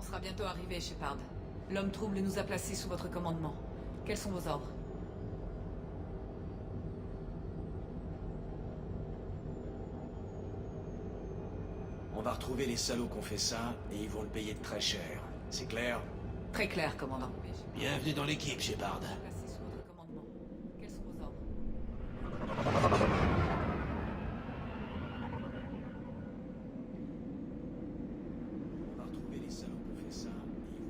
sera bientôt arrivé, Shepard. L'homme trouble nous a placés sous votre commandement. Quels sont vos ordres? On va retrouver les salauds qui ont fait ça, et ils vont le payer très cher. C'est clair? Très clair, commandant. Bienvenue dans l'équipe, Shepard. Placés sous votre commandement. Quels sont vos ordres? On va retrouver les salauds qui ont fait ça, et ils vont...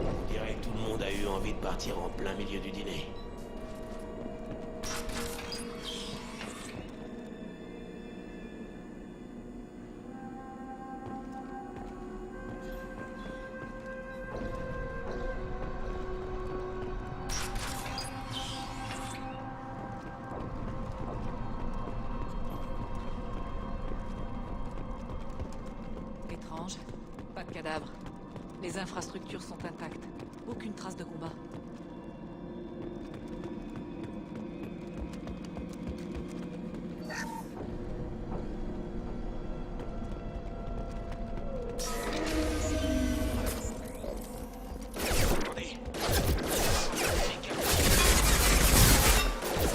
On dirait que tout le monde a eu envie de partir en plein milieu du dîner. Étrange. Pas de cadavres. Les infrastructures sont intactes. Aucune trace de combat. Attendez.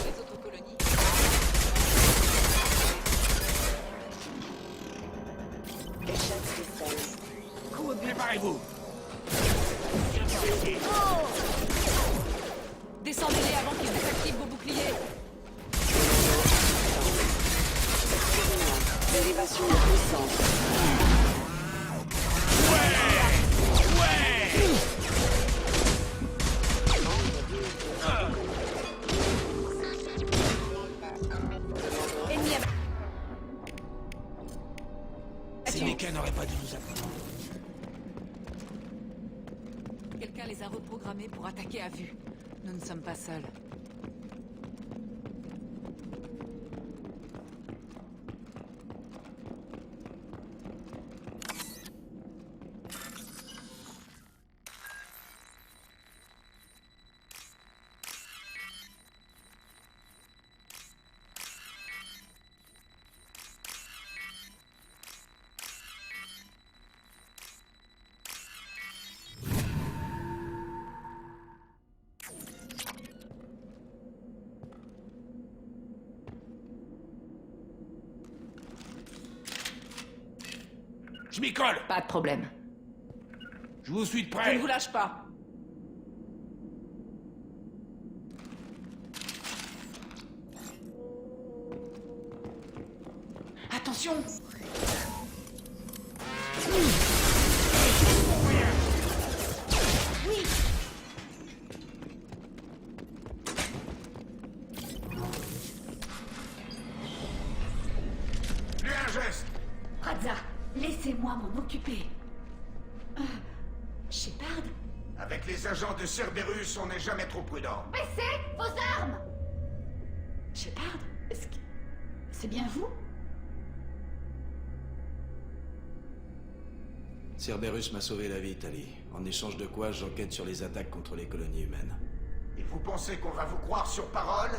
Les autres colonies. Préparez-vous. Descendez-les avant qu'ils désactivent vos boucliers. Dérivation de puissance. Ennemi à... Ces mécas n'auraient pas dû nous apprendre. Quelqu'un les a reprogrammés pour attaquer à vue. Nous ne sommes pas seuls. Je m'y colle. Pas de problème. Je vous suis de Je près. ne vous lâche pas. Attention! Oui! Fais un geste. Radza, laissez-moi m'en occuper. Shepard? Avec les agents de Cerberus, on n'est jamais trop prudent. Baissez vos armes! Shepard, est-ce que... c'est bien vous? Cerberus m'a sauvé la vie, Tali. En échange de quoi, j'enquête sur les attaques contre les colonies humaines. Et vous pensez qu'on va vous croire sur parole?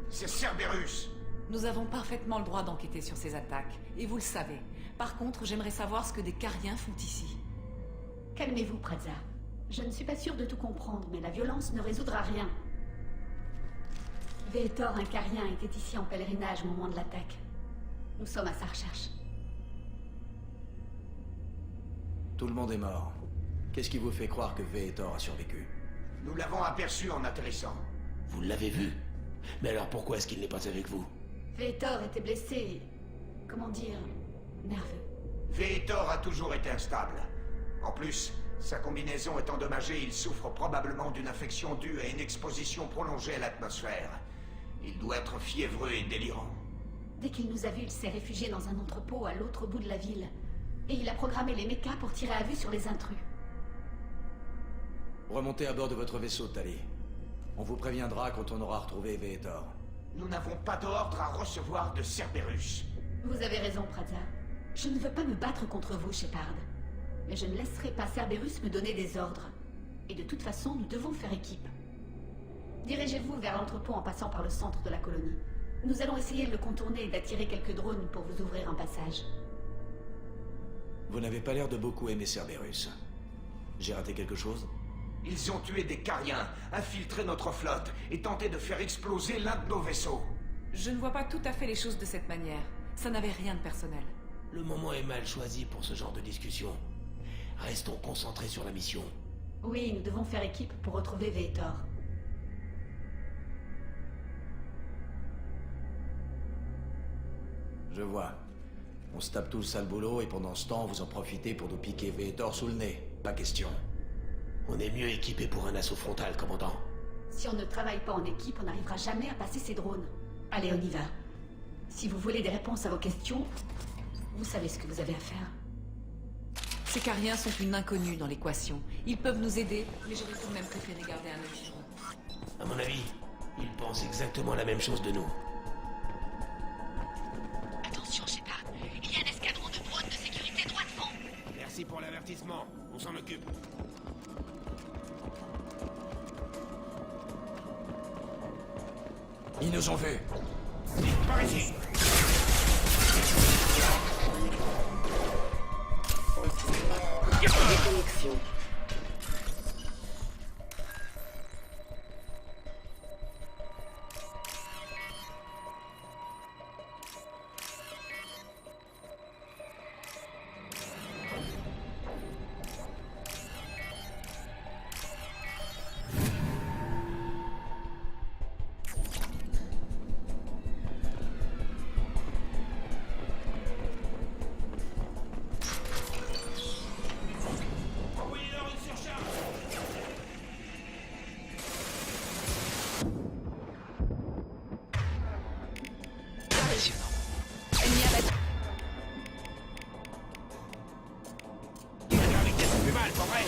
C'est Cerberus. Nous avons parfaitement le droit d'enquêter sur ces attaques, et vous le savez. Par contre, j'aimerais savoir ce que des Cariens font ici. Calmez-vous, Radza. Je ne suis pas sûre de tout comprendre, mais la violence ne résoudra rien. Vetor, un Carien, était ici en pèlerinage au moment de l'attaque. Nous sommes à sa recherche. Tout le monde est mort. Qu'est-ce qui vous fait croire que Vetor a survécu? Nous l'avons aperçu en atterrissant. Vous l'avez vu? Mais alors pourquoi est-ce qu'il n'est pas avec vous? Vetor était blessé. Comment dire? Nerveux. Vetor a toujours été instable. En plus, sa combinaison est endommagée, il souffre probablement d'une infection due à une exposition prolongée à l'atmosphère. Il doit être fiévreux et délirant. Dès qu'il nous a vus, il s'est réfugié dans un entrepôt à l'autre bout de la ville. Et il a programmé les mechas pour tirer à vue sur les intrus. Remontez à bord de votre vaisseau, Tali. On vous préviendra quand on aura retrouvé Vetor. Nous n'avons pas d'ordre à recevoir de Cerberus. Vous avez raison, Praza. Je ne veux pas me battre contre vous, Shepard. Mais je ne laisserai pas Cerberus me donner des ordres. Et de toute façon, nous devons faire équipe. Dirigez-vous vers l'entrepôt en passant par le centre de la colonie. Nous allons essayer de le contourner et d'attirer quelques drones pour vous ouvrir un passage. Vous n'avez pas l'air de beaucoup aimer Cerberus. J'ai raté quelque chose? Ils ont tué des Cariens, infiltré notre flotte et tenté de faire exploser l'un de nos vaisseaux. Je ne vois pas tout à fait les choses de cette manière. Ça n'avait rien de personnel. Le moment est mal choisi pour ce genre de discussion. Restons concentrés sur la mission. Oui, nous devons faire équipe pour retrouver Vetor. Je vois. On se tape tout le sale boulot et pendant ce temps, vous en profitez pour nous piquer Vetor sous le nez. Pas question. On est mieux équipé pour un assaut frontal, commandant. Si on ne travaille pas en équipe, on n'arrivera jamais à passer ces drones. Allez, on y va. Si vous voulez des réponses à vos questions, vous savez ce que vous avez à faire. Ces Cariens sont une inconnue dans l'équation. Ils peuvent nous aider, mais j'aurais tout de même préféré garder un œil sur eux. À mon avis, ils pensent exactement la même chose de nous. Attention, Shepard. Il y a un escadron de drones de sécurité droit devant. Merci pour l'avertissement. On s'en occupe. Ils nous ont vus. Vite, par ici. Déconnexion. Envoyez-leur une surcharge. Ennemi abattu. La vitesse fait mal, pas vrai?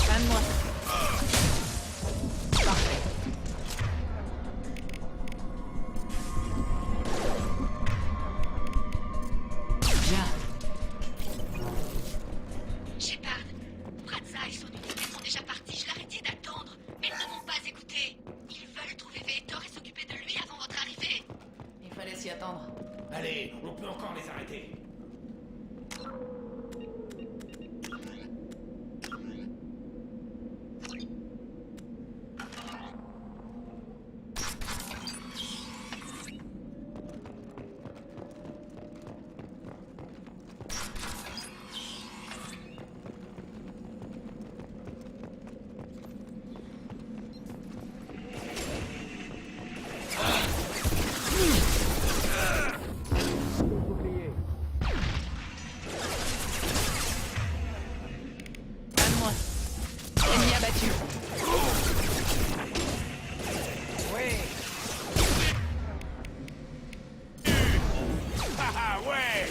Un de moi. Parfait. Bien. Shepard, Praza et son unité sont déjà partis. Je l'arrêtais d'attendre, mais ils ne m'ont pas écouté. Ils veulent trouver Vetor et s'occuper de lui avant votre arrivée. Il fallait s'y attendre. Allez, on peut encore les arrêter. Un de moi. Ennemi abattu. Ah ah, ouais.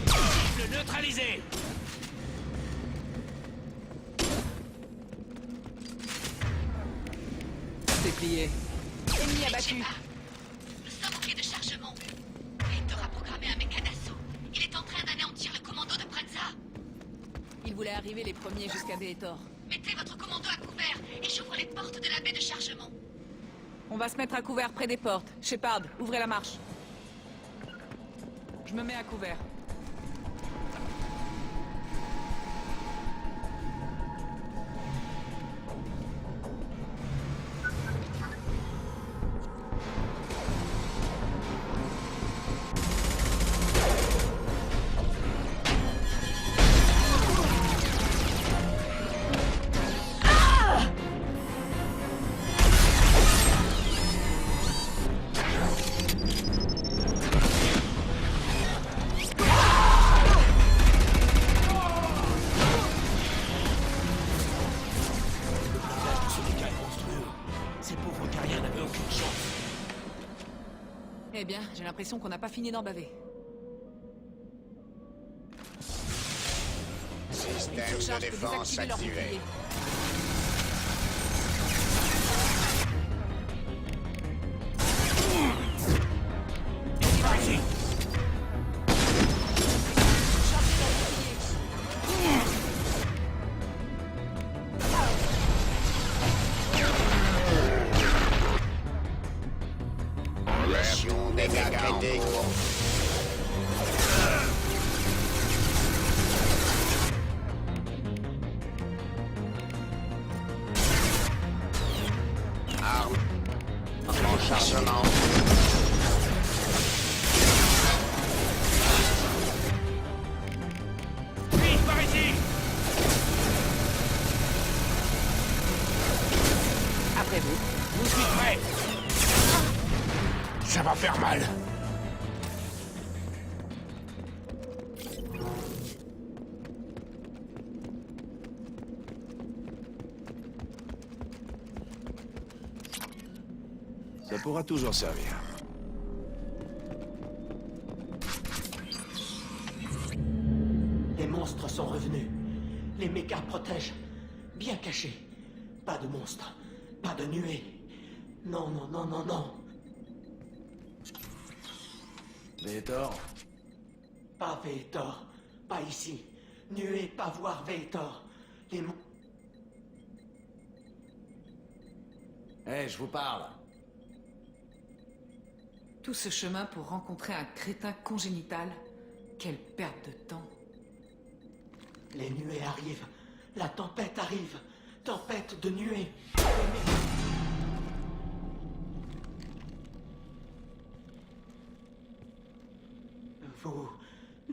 Cible neutralisé. C'est plié. Ennemi abattu. Shepard, nous sommes au quai de chargement. Vetor a programmé un méca d'assaut. Il est en train d'anéantir le commando de Praza. Ils voulaient arriver les premiers jusqu'à Vetor. Mettez votre commando à couvert et j'ouvre les portes de la baie de chargement. On va se mettre à couvert près des portes. Shepard, ouvrez la marche. Je me mets à couvert. Eh bien, j'ai l'impression qu'on n'a pas fini d'en baver. Système de Surcharge peut défense désactiver leur activé. bouclier. Vas-y. Relation dégâts critiques. Arme. En chargement. Vite, par ici. Après vous. Je suis prêt. Ça va faire mal. Ça pourra toujours servir. Les monstres sont revenus. Les mechas protègent. Bien cachés. Pas de monstres. Pas de nuées. Non, non, non, non, non. Vetor, Pas Vetor. Pas ici. Nuée, pas voir Vetor. Les monstres... je vous parle. Tout ce chemin pour rencontrer un crétin congénital. Quelle perte de temps. Les nuées arrivent. La tempête arrive. Tempête de nuées. Vous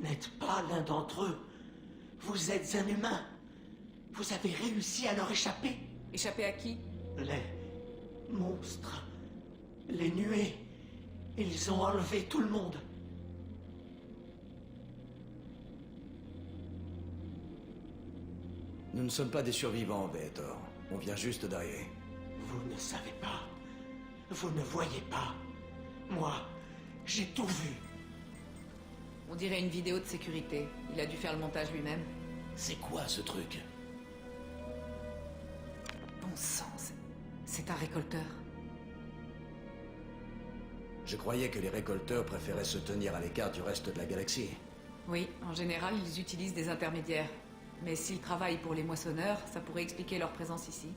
n'êtes pas l'un d'entre eux. Vous êtes un humain. Vous avez réussi à leur échapper. Échapper à qui? Les monstres. Les nuées. Ils ont enlevé tout le monde. Nous ne sommes pas des survivants, Vetor. On vient juste d'arriver. Vous ne savez pas. Vous ne voyez pas. Moi, j'ai tout vu. On dirait une vidéo de sécurité. Il a dû faire le montage lui-même. C'est quoi ce truc? Bon sang, c'est un récolteur. Je croyais que les récolteurs préféraient se tenir à l'écart du reste de la galaxie. Oui, en général, ils utilisent des intermédiaires. Mais s'ils travaillent pour les moissonneurs, ça pourrait expliquer leur présence ici.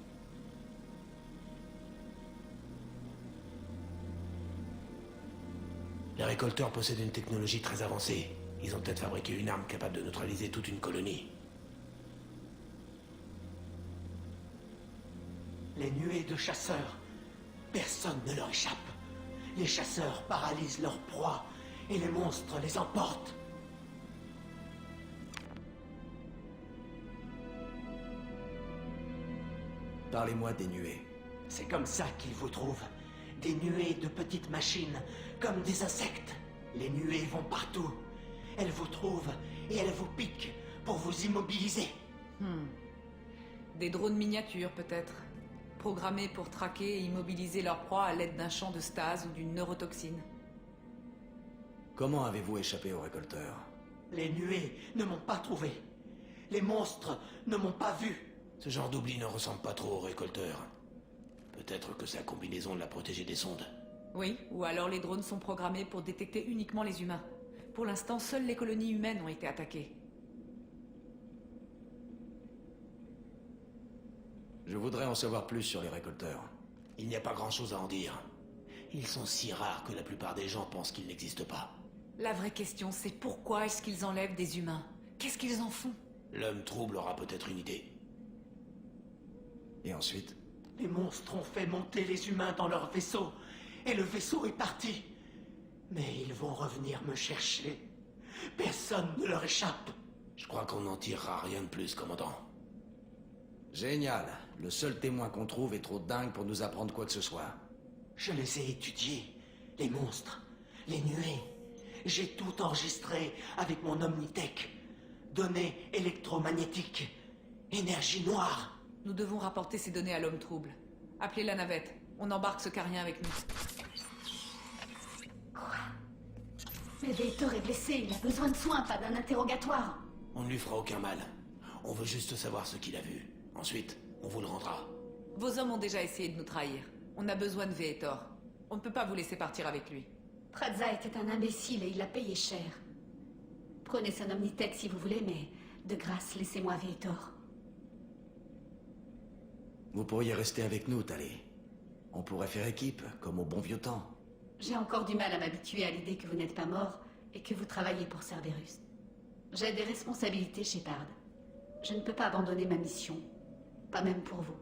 Les récolteurs possèdent une technologie très avancée. Ils ont peut-être fabriqué une arme capable de neutraliser toute une colonie. Les nuées de chasseurs. Personne ne leur échappe. Les chasseurs paralysent leurs proies et les monstres les emportent. Parlez-moi des nuées. C'est comme ça qu'ils vous trouvent. Des nuées de petites machines, comme des insectes. Les nuées vont partout. Elles vous trouvent et elles vous piquent pour vous immobiliser. Des drones miniatures, peut-être. Programmés pour traquer et immobiliser leur proie à l'aide d'un champ de stase ou d'une neurotoxine. Comment avez-vous échappé aux récolteurs? Les nuées ne m'ont pas trouvé. Les monstres ne m'ont pas vu. Ce genre d'oubli ne ressemble pas trop aux récolteurs. Peut-être que sa combinaison l'a protégé des sondes. Oui, ou alors les drones sont programmés pour détecter uniquement les humains. Pour l'instant, seules les colonies humaines ont été attaquées. Je voudrais en savoir plus sur les récolteurs. Il n'y a pas grand-chose à en dire. Ils sont si rares que la plupart des gens pensent qu'ils n'existent pas. La vraie question, c'est pourquoi est-ce qu'ils enlèvent des humains? Qu'est-ce qu'ils en font? L'homme trouble aura peut-être une idée. Et ensuite? Les monstres ont fait monter les humains dans leur vaisseau. Et le vaisseau est parti. Mais ils vont revenir me chercher. Personne ne leur échappe. Je crois qu'on n'en tirera rien de plus, commandant. Génial. Le seul témoin qu'on trouve est trop dingue pour nous apprendre quoi que ce soit. Je les ai étudiés. Les monstres. Les nuées. J'ai tout enregistré avec mon Omnitech. Données électromagnétiques. Énergie noire. Nous devons rapporter ces données à l'homme trouble. Appelez la navette. On embarque ce carien avec nous. Quoi? Mais Vetor est blessé, il a besoin de soins, pas d'un interrogatoire. On ne lui fera aucun mal. On veut juste savoir ce qu'il a vu. Ensuite, on vous le rendra. Vos hommes ont déjà essayé de nous trahir. On a besoin de Vetor. On ne peut pas vous laisser partir avec lui. Praza était un imbécile et il l'a payé cher. Prenez son Omnitech si vous voulez, mais de grâce, laissez-moi Vetor. Vous pourriez rester avec nous, Tali. On pourrait faire équipe, comme au bon vieux temps. J'ai encore du mal à m'habituer à l'idée que vous n'êtes pas mort et que vous travaillez pour Cerberus. J'ai des responsabilités, Shepard. Je ne peux pas abandonner ma mission. Pas même pour vous.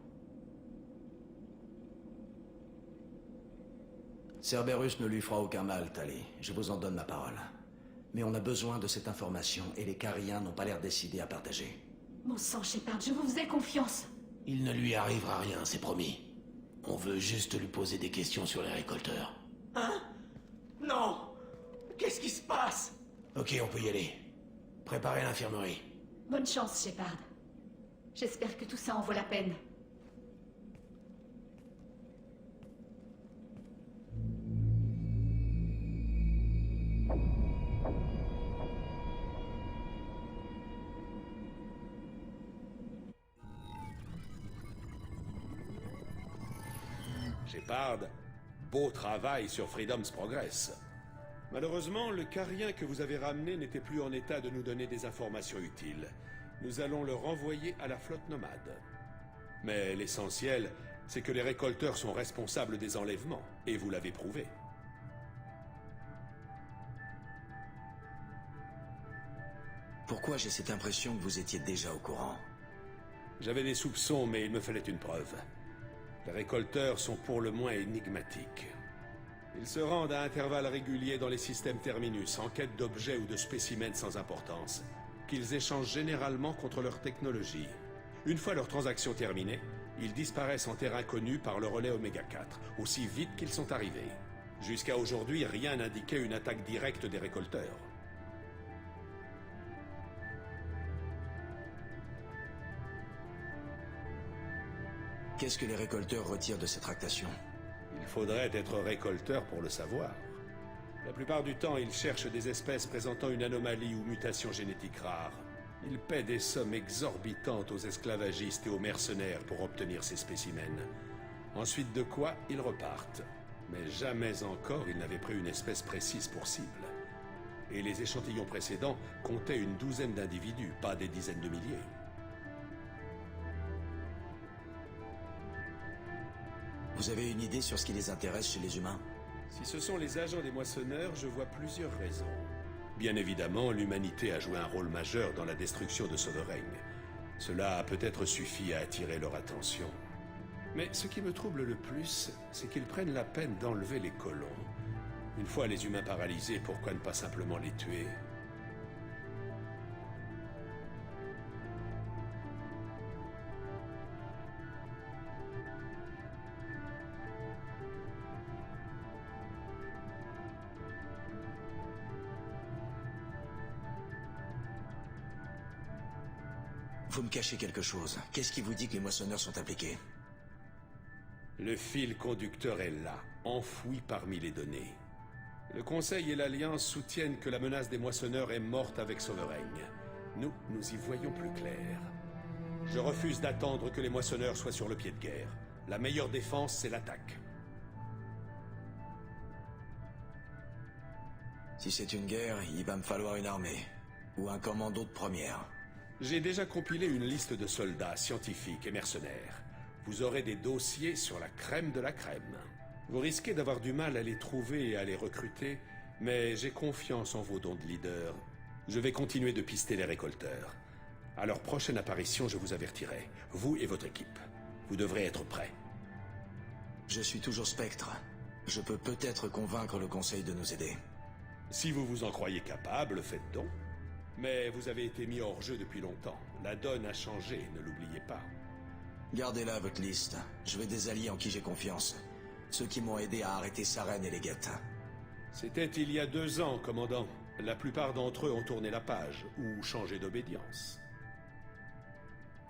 Cerberus ne lui fera aucun mal, Tali. Je vous en donne ma parole. Mais on a besoin de cette information et les Cariens n'ont pas l'air décidés à partager. Mon sang, Shepard, je vous faisais confiance. Il ne lui arrivera rien, c'est promis. On veut juste lui poser des questions sur les récolteurs. Hein? Non! Qu'est-ce qui se passe? Ok, on peut y aller. Préparez l'infirmerie. Bonne chance, Shepard. J'espère que tout ça en vaut la peine. Shepard, beau travail sur Freedom's Progress. Malheureusement, le carien que vous avez ramené n'était plus en état de nous donner des informations utiles. Nous allons le renvoyer à la flotte nomade. Mais l'essentiel, c'est que les récolteurs sont responsables des enlèvements, et vous l'avez prouvé. Pourquoi j'ai cette impression que vous étiez déjà au courant? J'avais des soupçons, mais il me fallait une preuve. Les récolteurs sont pour le moins énigmatiques. Ils se rendent à intervalles réguliers dans les systèmes terminus, en quête d'objets ou de spécimens sans importance, qu'ils échangent généralement contre leur technologie. Une fois leur transaction terminée, ils disparaissent en terre inconnue par le relais Oméga 4, aussi vite qu'ils sont arrivés. Jusqu'à aujourd'hui, rien n'indiquait une attaque directe des récolteurs. Qu'est-ce que les récolteurs retirent de cette tractation? Il faudrait être récolteur pour le savoir. La plupart du temps, ils cherchent des espèces présentant une anomalie ou mutation génétique rare. Ils paient des sommes exorbitantes aux esclavagistes et aux mercenaires pour obtenir ces spécimens. Ensuite de quoi, ils repartent. Mais jamais encore ils n'avaient pris une espèce précise pour cible. Et les échantillons précédents comptaient une douzaine d'individus, pas des dizaines de milliers. Vous avez une idée sur ce qui les intéresse chez les humains? Si ce sont les agents des moissonneurs, je vois plusieurs raisons. Bien évidemment, l'humanité a joué un rôle majeur dans la destruction de Sovereign. Cela a peut-être suffi à attirer leur attention. Mais ce qui me trouble le plus, c'est qu'ils prennent la peine d'enlever les colons. Une fois les humains paralysés, pourquoi ne pas simplement les tuer ? Vous me cachez quelque chose. Qu'est-ce qui vous dit que les moissonneurs sont impliqués? Le fil conducteur est là, enfoui parmi les données. Le Conseil et l'Alliance soutiennent que la menace des moissonneurs est morte avec Sovereign. Nous y voyons plus clair. Je refuse d'attendre que les moissonneurs soient sur le pied de guerre. La meilleure défense, c'est l'attaque. Si c'est une guerre, il va me falloir une armée. Ou un commando de première. J'ai déjà compilé une liste de soldats, scientifiques et mercenaires. Vous aurez des dossiers sur la crème de la crème. Vous risquez d'avoir du mal à les trouver et à les recruter, mais j'ai confiance en vos dons de leader. Je vais continuer de pister les récolteurs. À leur prochaine apparition, je vous avertirai, vous et votre équipe. Vous devrez être prêts. Je suis toujours Spectre. Je peux peut-être convaincre le Conseil de nous aider. Si vous vous en croyez capable, faites donc. Mais vous avez été mis hors jeu depuis longtemps. La donne a changé, ne l'oubliez pas. Gardez-la, votre liste. Je veux des alliés en qui j'ai confiance. Ceux qui m'ont aidé à arrêter Saren et les guettes. C'était il y a 2 ans, commandant. La plupart d'entre eux ont tourné la page, ou changé d'obédience.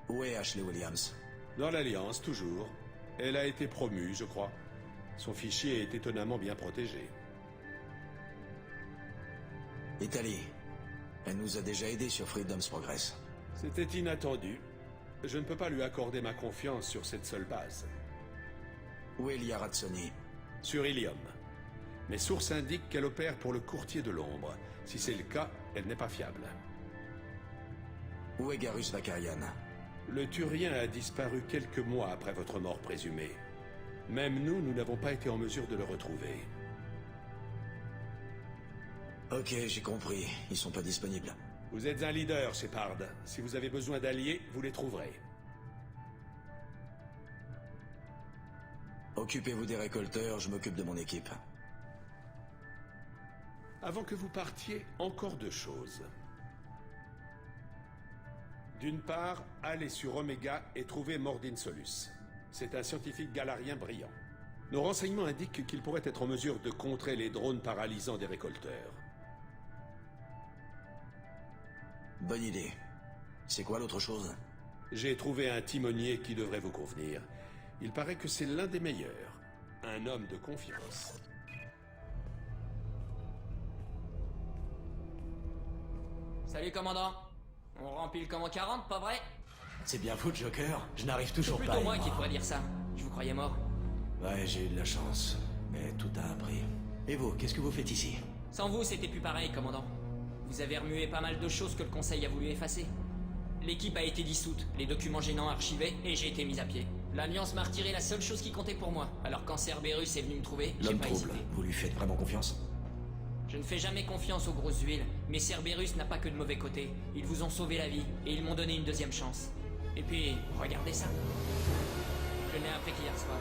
Où est Ashley Williams? Dans l'Alliance, toujours. Elle a été promue, je crois. Son fichier est étonnamment bien protégé. Italie. Elle nous a déjà aidés sur Freedom's Progress. C'était inattendu. Je ne peux pas lui accorder ma confiance sur cette seule base. Où est Lia Razzoni? Sur Ilium. Mes sources indiquent qu'elle opère pour le courtier de l'ombre. Si c'est le cas, elle n'est pas fiable. Où est Garus Vakarian? Le Turien a disparu quelques mois après votre mort présumée. Même nous n'avons pas été en mesure de le retrouver. Ok, j'ai compris. Ils sont pas disponibles. Vous êtes un leader, Shepard. Si vous avez besoin d'alliés, vous les trouverez. Occupez-vous des récolteurs, je m'occupe de mon équipe. Avant que vous partiez, encore deux choses. D'une part, allez sur Omega et trouvez Mordin Solus. C'est un scientifique galarien brillant. Nos renseignements indiquent qu'il pourrait être en mesure de contrer les drones paralysants des récolteurs. Bonne idée. C'est quoi l'autre chose? J'ai trouvé un timonier qui devrait vous convenir. Il paraît que c'est l'un des meilleurs. Un homme de confiance. Salut, commandant. On remplit le command 40, pas vrai? C'est bien vous, Joker. Je n'arrive toujours C'est pas. plutôt moi qui pourrais dire ça. Je vous croyais mort. Ouais, j'ai eu de la chance. Mais tout a un prix. Et vous, qu'est-ce que vous faites ici? Sans vous, c'était plus pareil, commandant. Vous avez remué pas mal de choses que le Conseil a voulu effacer. L'équipe a été dissoute, les documents gênants archivés, et j'ai été mis à pied. L'Alliance m'a retiré la seule chose qui comptait pour moi. Alors quand Cerberus est venu me trouver, j'ai L'homme pas trouble, hésité. vous lui faites vraiment confiance? Je ne fais jamais confiance aux grosses huiles, mais Cerberus n'a pas que de mauvais côtés. Ils vous ont sauvé la vie, et ils m'ont donné une deuxième chance. Et puis, regardez ça. Je l'ai appris qu'hier soir.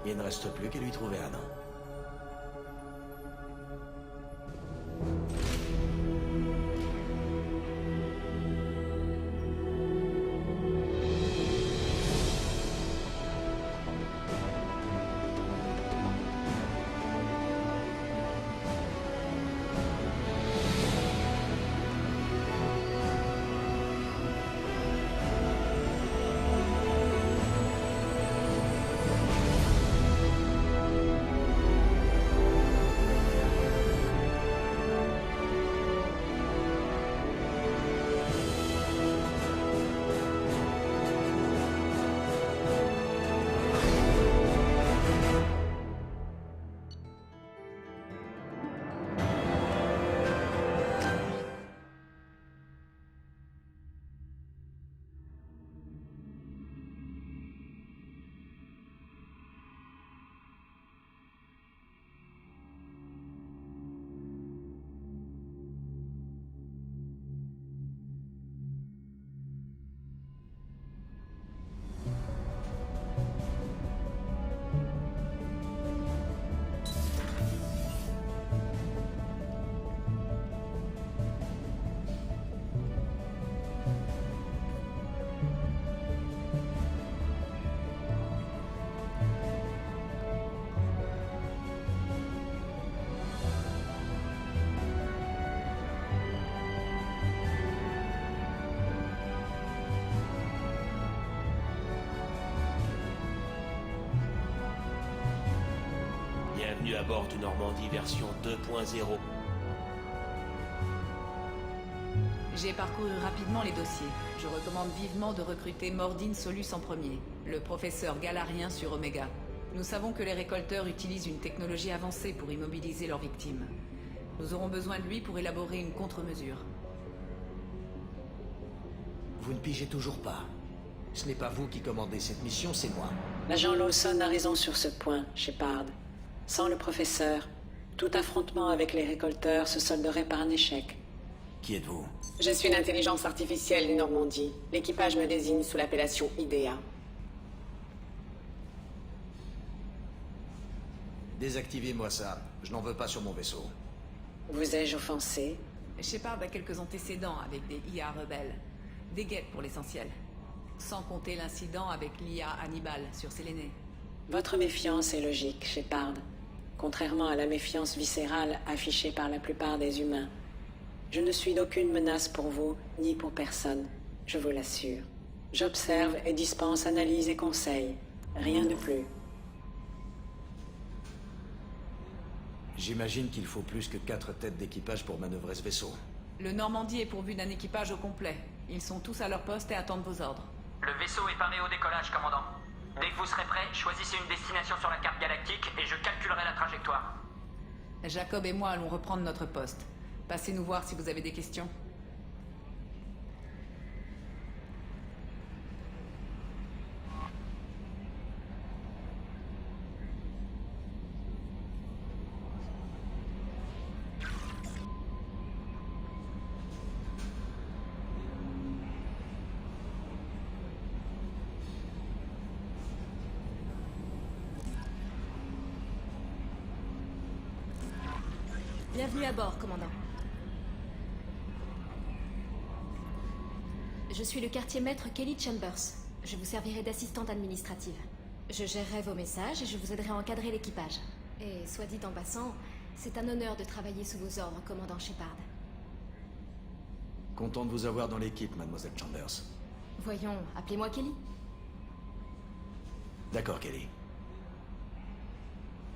Il ne reste plus qu'à lui trouver un nom. Bienvenue à bord du Normandie version 2.0. J'ai parcouru rapidement les dossiers. Je recommande vivement de recruter Mordin Solus en premier, le professeur galarien sur Omega. Nous savons que les récolteurs utilisent une technologie avancée pour immobiliser leurs victimes. Nous aurons besoin de lui pour élaborer une contre-mesure. Vous ne pigez toujours pas. Ce n'est pas vous qui commandez cette mission, c'est moi. L'agent Lawson a raison sur ce point, Shepard. Sans le professeur, tout affrontement avec les récolteurs se solderait par un échec. Qui êtes-vous? Je suis l'intelligence artificielle du Normandie. L'équipage me désigne sous l'appellation IDEA. Désactivez-moi ça. Je n'en veux pas sur mon vaisseau. Vous ai-je offensé? Shepard a quelques antécédents avec des IA rebelles. Des guettes pour l'essentiel. Sans compter l'incident avec l'IA Hannibal sur Séléné. Votre méfiance est logique, Shepard. Contrairement à la méfiance viscérale affichée par la plupart des humains. Je ne suis d'aucune menace pour vous, ni pour personne. Je vous l'assure. J'observe et dispense analyse et conseils. Rien de plus. J'imagine qu'il faut plus que 4 têtes d'équipage pour manœuvrer ce vaisseau. Le Normandie est pourvu d'un équipage au complet. Ils sont tous à leur poste et attendent vos ordres. Le vaisseau est paré au décollage, commandant. Dès que vous serez prêt, choisissez une destination sur la carte galactique et je calculerai la trajectoire. Jacob et moi allons reprendre notre poste. Passez nous voir si vous avez des questions. Bienvenue à bord, commandant. Je suis le quartier-maître Kelly Chambers. Je vous servirai d'assistante administrative. Je gérerai vos messages et je vous aiderai à encadrer l'équipage. Et soit dit en passant, c'est un honneur de travailler sous vos ordres, commandant Shepard. Content de vous avoir dans l'équipe, mademoiselle Chambers. Voyons, appelez-moi Kelly. D'accord, Kelly.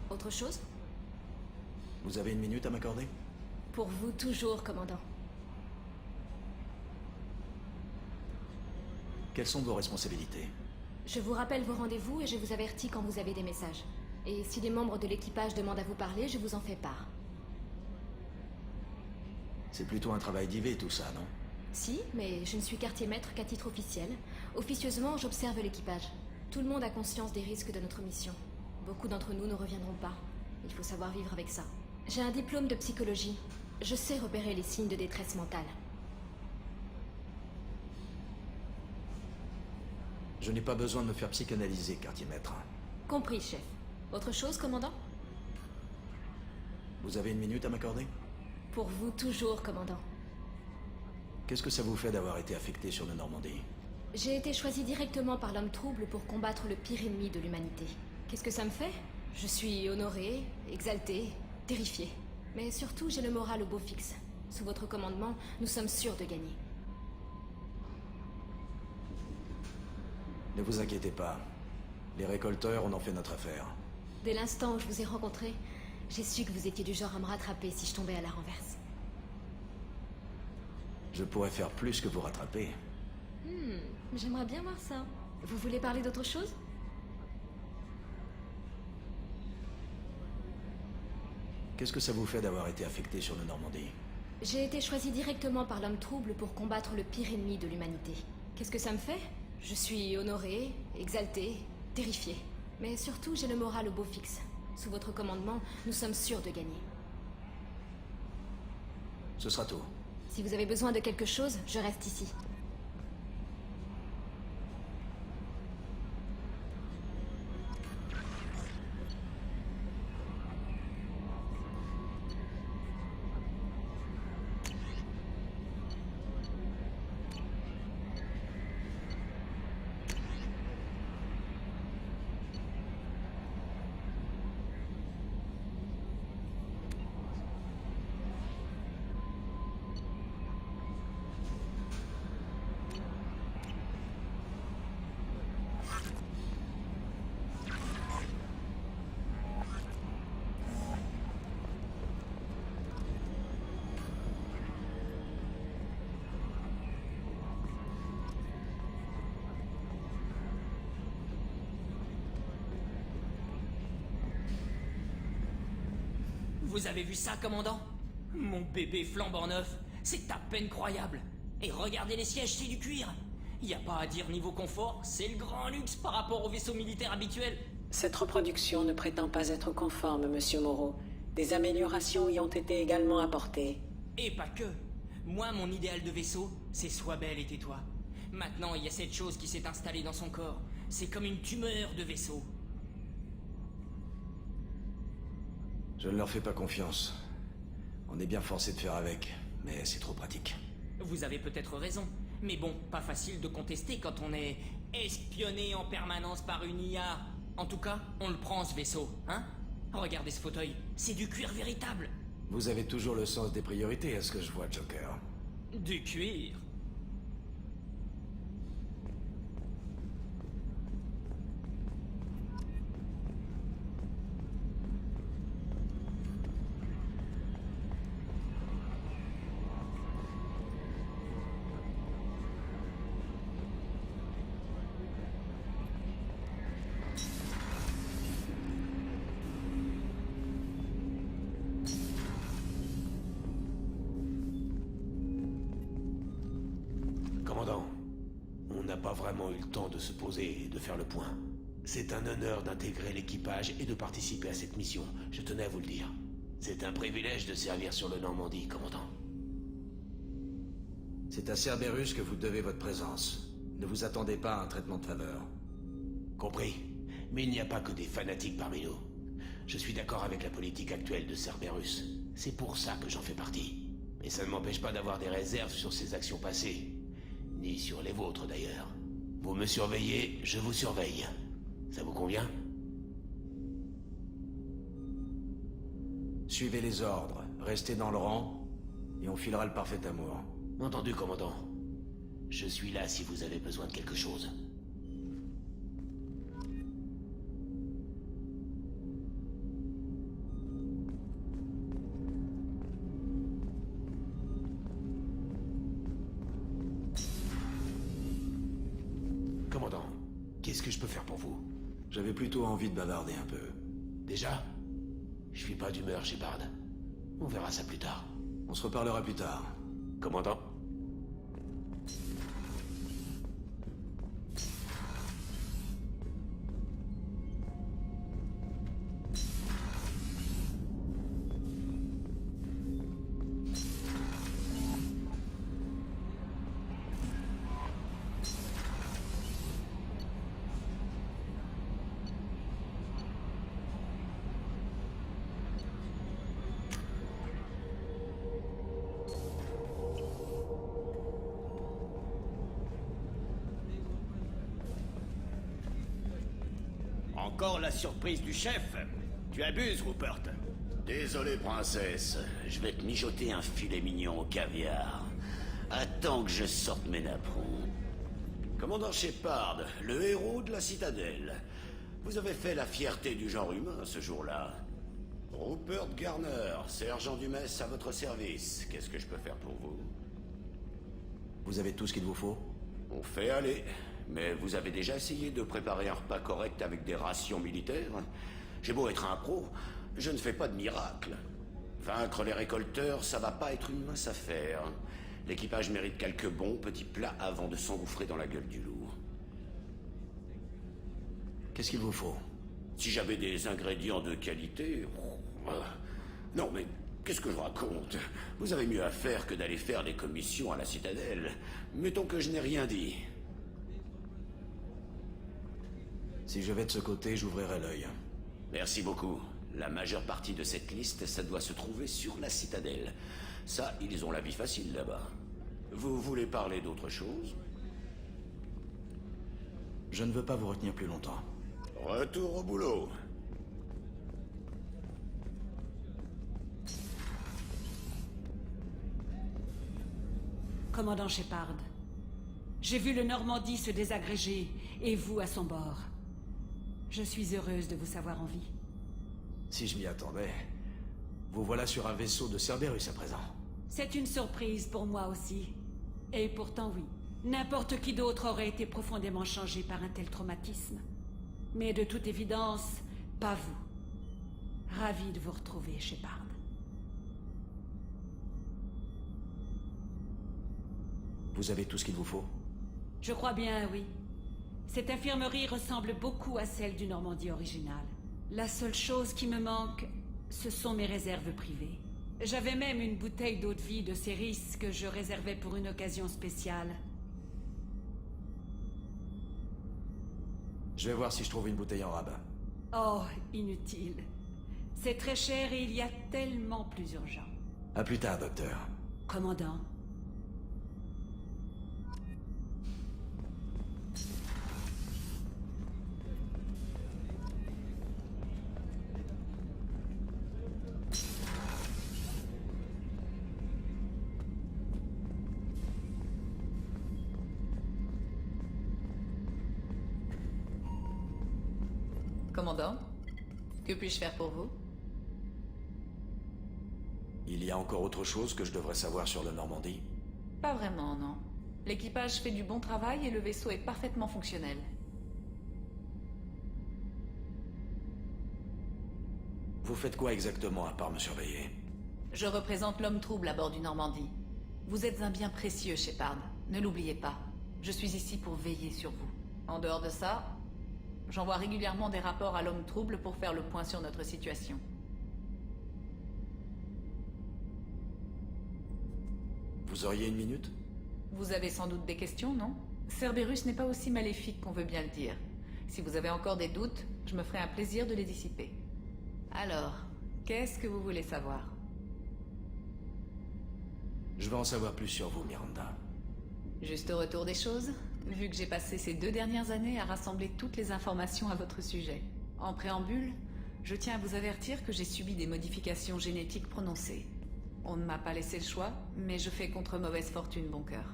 Autre chose? Vous avez une minute à m'accorder? Pour vous, toujours, commandant. Quelles sont vos responsabilités? Je vous rappelle vos rendez-vous et je vous avertis quand vous avez des messages. Et si les membres de l'équipage demandent à vous parler, je vous en fais part. C'est plutôt un travail d'IV tout ça, non? Si, mais je ne suis quartier-maître qu'à titre officiel. Officieusement, j'observe l'équipage. Tout le monde a conscience des risques de notre mission. Beaucoup d'entre nous ne reviendront pas. Il faut savoir vivre avec ça. J'ai un diplôme de psychologie. Je sais repérer les signes de détresse mentale. Je n'ai pas besoin de me faire psychanalyser, quartier-maître. Compris, chef. Autre chose, commandant? Vous avez une minute à m'accorder? Pour vous, toujours, commandant. Qu'est-ce que ça vous fait d'avoir été affecté sur le Normandie? J'ai été choisi directement par l'homme trouble pour combattre le pire ennemi de l'humanité. Qu'est-ce que ça me fait? Je suis honoré, exalté, terrifié. Mais surtout, j'ai le moral au beau fixe. Sous votre commandement, nous sommes sûrs de gagner. Ne vous inquiétez pas. Les récolteurs, on en fait notre affaire. Dès l'instant où je vous ai rencontré, j'ai su que vous étiez du genre à me rattraper si je tombais à la renverse. Je pourrais faire plus que vous rattraper. J'aimerais bien voir ça. Vous voulez parler d'autre chose? Qu'est-ce que ça vous fait d'avoir été affecté sur le Normandie? J'ai été choisi directement par l'homme trouble pour combattre le pire ennemi de l'humanité. Qu'est-ce que ça me fait? Je suis honoré, exalté, terrifié. Mais surtout, j'ai le moral au beau fixe. Sous votre commandement, nous sommes sûrs de gagner. Ce sera tout. Si vous avez besoin de quelque chose, je reste ici. Vous avez vu ça, commandant? Mon bébé flambant neuf, c'est à peine croyable. Et regardez les sièges, c'est du cuir. Y a pas à dire niveau confort, c'est le grand luxe par rapport aux vaisseaux militaires habituels. Cette reproduction ne prétend pas être conforme, Monsieur Moreau. Des améliorations y ont été également apportées. Et pas que. Moi, mon idéal de vaisseau, c'est sois belle et tais-toi. Maintenant, il y a cette chose qui s'est installée dans son corps. C'est comme une tumeur de vaisseau. Je ne leur fais pas confiance. On est bien forcé de faire avec, mais c'est trop pratique. Vous avez peut-être raison. Mais bon, pas facile de contester quand on est espionné en permanence par une IA. En tout cas, on le prend ce vaisseau, hein? Regardez ce fauteuil, c'est du cuir véritable. Vous avez toujours le sens des priorités, à ce que je vois, Joker. Du cuir? Commandant, on n'a pas vraiment eu le temps de se poser et de faire le point. C'est un honneur d'intégrer l'équipage et de participer à cette mission, je tenais à vous le dire. C'est un privilège de servir sur le Normandie, commandant. C'est à Cerberus que vous devez votre présence. Ne vous attendez pas à un traitement de faveur. Compris. Mais il n'y a pas que des fanatiques parmi nous. Je suis d'accord avec la politique actuelle de Cerberus. C'est pour ça que j'en fais partie. Mais ça ne m'empêche pas d'avoir des réserves sur ses actions passées. Ni sur les vôtres, d'ailleurs. Vous me surveillez, je vous surveille. Ça vous convient? Suivez les ordres, restez dans le rang, et on filera le parfait amour. Entendu, commandant. Je suis là si vous avez besoin de quelque chose. Commandant, qu'est-ce que je peux faire pour vous? J'avais plutôt envie de bavarder un peu. Déjà? Je suis pas d'humeur, Shepard. On verra ça plus tard. On se reparlera plus tard. Commandant? Encore la surprise du chef. Tu abuses, Rupert. Désolé, princesse. Je vais te mijoter un filet mignon au caviar. Attends que je sorte mes napperons. Commandant Shepard, le héros de la citadelle. Vous avez fait la fierté du genre humain ce jour-là. Rupert Garner, sergent du mess à votre service. Qu'est-ce que je peux faire pour vous? Vous avez tout ce qu'il vous faut? On fait aller. Mais vous avez déjà essayé de préparer un repas correct avec des rations militaires? J'ai beau être un pro, je ne fais pas de miracle. Vaincre les récolteurs, ça va pas être une mince affaire. L'équipage mérite quelques bons petits plats avant de s'engouffrer dans la gueule du loup. Qu'est-ce qu'il vous faut? Si j'avais des ingrédients de qualité... Non, mais qu'est-ce que je raconte? Vous avez mieux à faire que d'aller faire des commissions à la citadelle. Mettons que je n'ai rien dit. Si je vais de ce côté, j'ouvrirai l'œil. Merci beaucoup. La majeure partie de cette liste, ça doit se trouver sur la citadelle. Ça, ils ont la vie facile là-bas. Vous voulez parler d'autre chose? Je ne veux pas vous retenir plus longtemps. Retour au boulot. Commandant Shepard, j'ai vu le Normandie se désagréger, et vous à son bord. Je suis heureuse de vous savoir en vie. Si je m'y attendais, vous voilà sur un vaisseau de Cerberus à présent. C'est une surprise pour moi aussi. Et pourtant oui, n'importe qui d'autre aurait été profondément changé par un tel traumatisme. Mais de toute évidence, pas vous. Ravi de vous retrouver, Shepard. Vous avez tout ce qu'il vous faut? Je crois bien, oui. Cette infirmerie ressemble beaucoup à celle du Normandie original. La seule chose qui me manque, ce sont mes réserves privées. J'avais même une bouteille d'eau de vie de Céris que je réservais pour une occasion spéciale. Je vais voir si je trouve une bouteille en rabat. Oh, inutile. C'est très cher et il y a tellement plus urgent. À plus tard, docteur. Commandant. Commandant, que puis-je faire pour vous? Il y a encore autre chose que je devrais savoir sur le Normandie? Pas vraiment, non. L'équipage fait du bon travail et le vaisseau est parfaitement fonctionnel. Vous faites quoi exactement à part me surveiller? Je représente l'homme trouble à bord du Normandie. Vous êtes un bien précieux, Shepard. Ne l'oubliez pas. Je suis ici pour veiller sur vous. En dehors de ça, j'envoie régulièrement des rapports à l'homme trouble pour faire le point sur notre situation. Vous auriez une minute? Vous avez sans doute des questions, non? Cerberus n'est pas aussi maléfique qu'on veut bien le dire. Si vous avez encore des doutes, je me ferai un plaisir de les dissiper. Alors, qu'est-ce que vous voulez savoir? Je veux en savoir plus sur vous, Miranda. Juste au retour des choses, vu que j'ai passé ces 2 dernières années à rassembler toutes les informations à votre sujet. En préambule, je tiens à vous avertir que j'ai subi des modifications génétiques prononcées. On ne m'a pas laissé le choix, mais je fais contre mauvaise fortune bon cœur.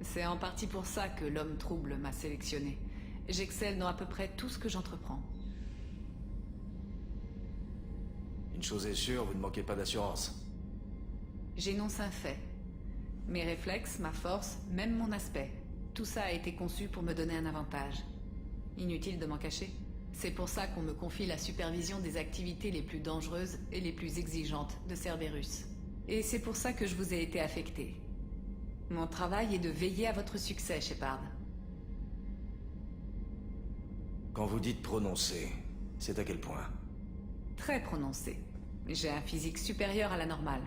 C'est en partie pour ça que l'homme trouble m'a sélectionné. J'excelle dans à peu près tout ce que j'entreprends. Une chose est sûre, vous ne manquez pas d'assurance. J'énonce un fait. Mes réflexes, ma force, même mon aspect. Tout ça a été conçu pour me donner un avantage. Inutile de m'en cacher. C'est pour ça qu'on me confie la supervision des activités les plus dangereuses et les plus exigeantes de Cerberus. Et c'est pour ça que je vous ai été affecté. Mon travail est de veiller à votre succès, Shepard. Quand vous dites prononcer, c'est à quel point? Très prononcé. J'ai un physique supérieur à la normale.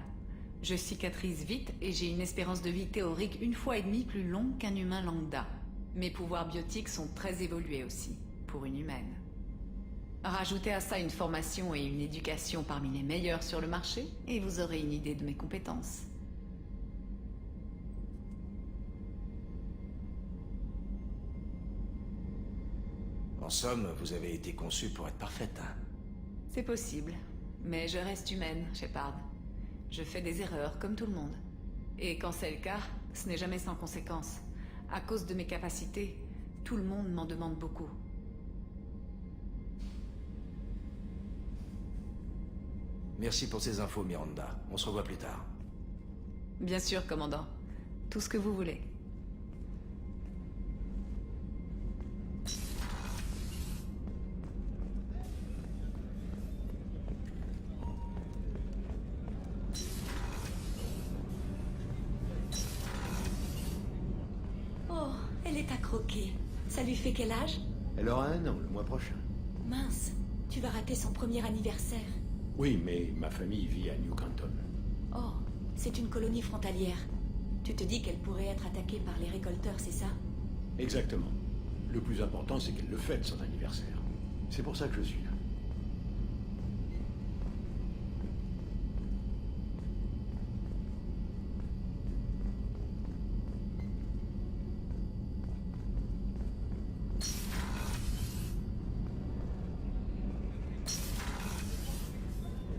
Je cicatrise vite et j'ai une espérance de vie théorique 1,5 fois plus longue qu'un humain lambda. Mes pouvoirs biotiques sont très évolués aussi, pour une humaine. Rajoutez à ça une formation et une éducation parmi les meilleures sur le marché, et vous aurez une idée de mes compétences. En somme, vous avez été conçue pour être parfaite, hein? C'est possible, mais je reste humaine, Shepard. Je fais des erreurs, comme tout le monde. Et quand c'est le cas, ce n'est jamais sans conséquence. À cause de mes capacités, tout le monde m'en demande beaucoup. Merci pour ces infos, Miranda. On se revoit plus tard. Bien sûr, commandant. Tout ce que vous voulez. Oh, elle est à croquer. Ça lui fait quel âge? Elle aura 1 an le mois prochain. Mince, tu vas rater son premier anniversaire. Oui, mais ma famille vit à New Canton. Oh, c'est une colonie frontalière. Tu te dis qu'elle pourrait être attaquée par les récolteurs, c'est ça? Exactement. Le plus important, c'est qu'elle le fête, son anniversaire. C'est pour ça que je suis là.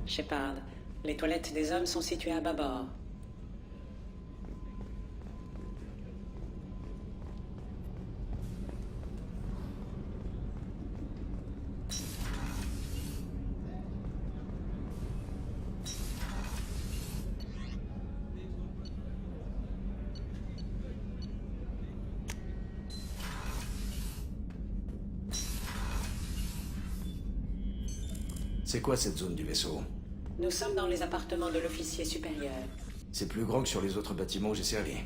Shepard, les toilettes des hommes sont situées à bâbord. C'est quoi cette zone du vaisseau? Nous sommes dans les appartements de l'officier supérieur. C'est plus grand que sur les autres bâtiments où j'ai servi.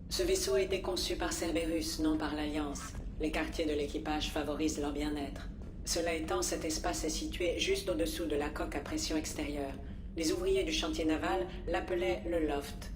Ce vaisseau a été conçu par Cerberus, non par l'Alliance. Les quartiers de l'équipage favorisent leur bien-être. Cela étant, cet espace est situé juste au-dessous de la coque à pression extérieure. Les ouvriers du chantier naval l'appelaient le loft.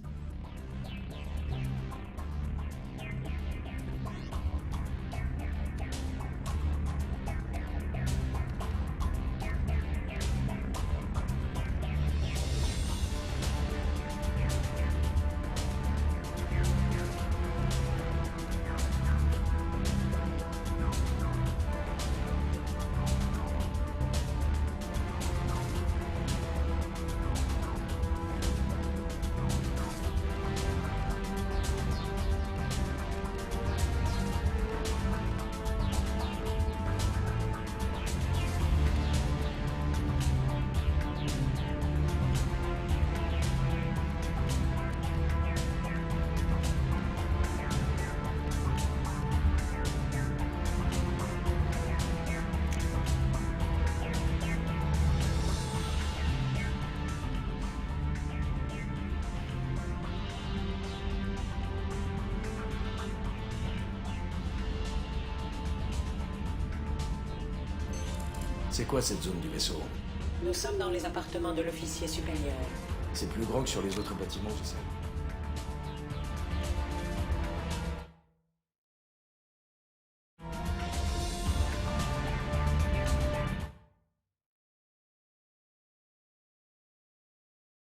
C'est quoi cette zone du vaisseau? Nous sommes dans les appartements de l'officier supérieur. C'est plus grand que sur les autres bâtiments, je sais.